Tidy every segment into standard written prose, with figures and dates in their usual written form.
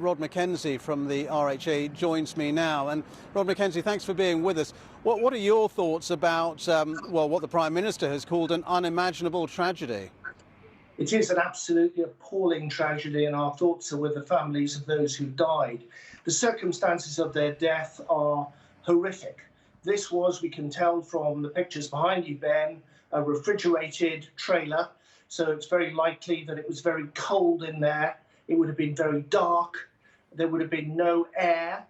Rod McKenzie from the RHA joins me now. And Rod McKenzie, thanks for being with us. What are your thoughts about, well, what the Prime Minister has called an unimaginable tragedy? It is an absolutely appalling tragedy, and our thoughts are with the families of those who died. The circumstances of their death are horrific. This was, we can tell from the pictures behind you, Ben, a refrigerated trailer. So it's very likely that it was very cold in there. It would have been very dark. There would have been no air.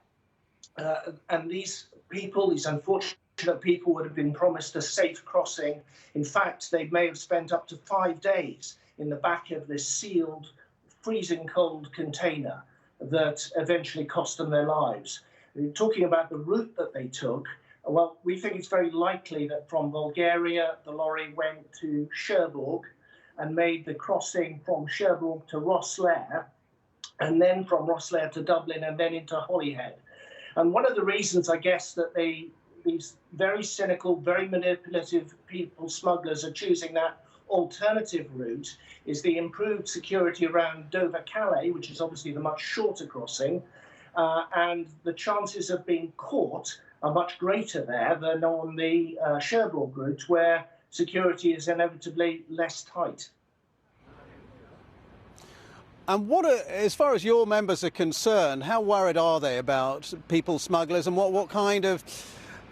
And these people, these unfortunate people, would have been promised a safe crossing. In fact, they may have spent up to 5 days in the back of this sealed, freezing cold container that eventually cost them their lives. Talking about the route that they took, well, we think it's very likely that from Bulgaria, the lorry went to Cherbourg and made the crossing from Cherbourg to Rosslare, and then from Rosslare to Dublin, and then into Holyhead. And one of the reasons, I guess, that these very cynical, very manipulative people, smugglers, are choosing that alternative route is the improved security around Dover-Calais, which is obviously the much shorter crossing, and the chances of being caught are much greater there than on the Cherbourg route, where security is inevitably less tight. And as far as your members are concerned, how worried are they about people smugglers, and what kind of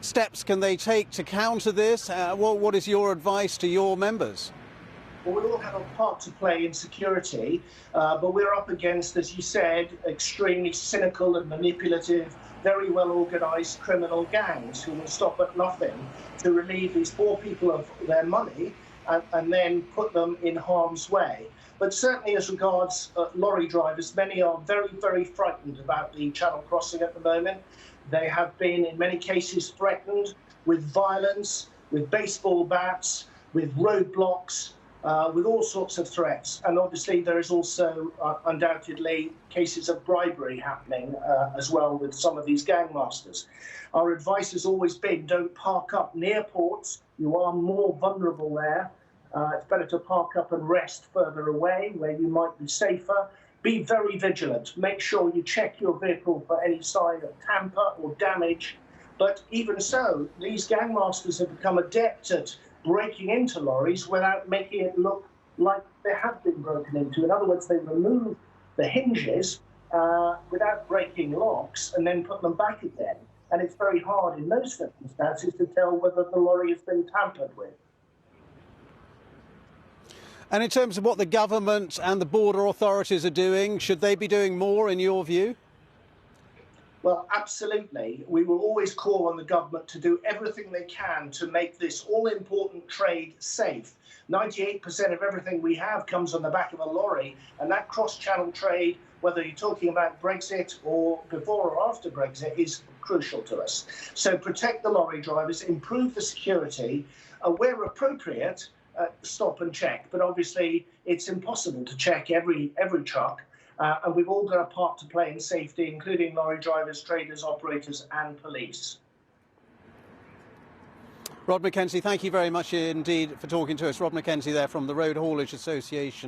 steps can they take to counter this? What is your advice to your members? Well, we all have a part to play in security, but we're up against, as you said, extremely cynical and manipulative, very well organised criminal gangs who will stop at nothing to relieve these poor people of their money and then put them in harm's way. But certainly as regards lorry drivers, many are very, very frightened about the Channel crossing at the moment. They have been, in many cases, threatened with violence, with baseball bats, with roadblocks, with all sorts of threats. And obviously there is also undoubtedly cases of bribery happening as well with some of these gangmasters. Our advice has always been, don't park up near ports. You are more vulnerable there. It's better to park up and rest further away where you might be safer. Be very vigilant. Make sure you check your vehicle for any sign of tamper or damage. But even so, these gangmasters have become adept at breaking into lorries without making it look like they have been broken into. In other words, they remove the hinges without breaking locks and then put them back again. And it's very hard in those circumstances to tell whether the lorry has been tampered with. And in terms of what the government and the border authorities are doing, should they be doing more in your view? Well, absolutely. We will always call on the government to do everything they can to make this all-important trade safe. 98% of everything we have comes on the back of a lorry, and that cross-channel trade, whether you're talking about Brexit or before or after Brexit, is crucial to us. So protect the lorry drivers, improve the security, where appropriate, stop and check. But obviously, it's impossible to check every truck. And we've all got a part to play in safety, including lorry drivers, traders, operators and police. Rod McKenzie, thank you very much indeed for talking to us. Rod McKenzie there from the Road Haulage Association.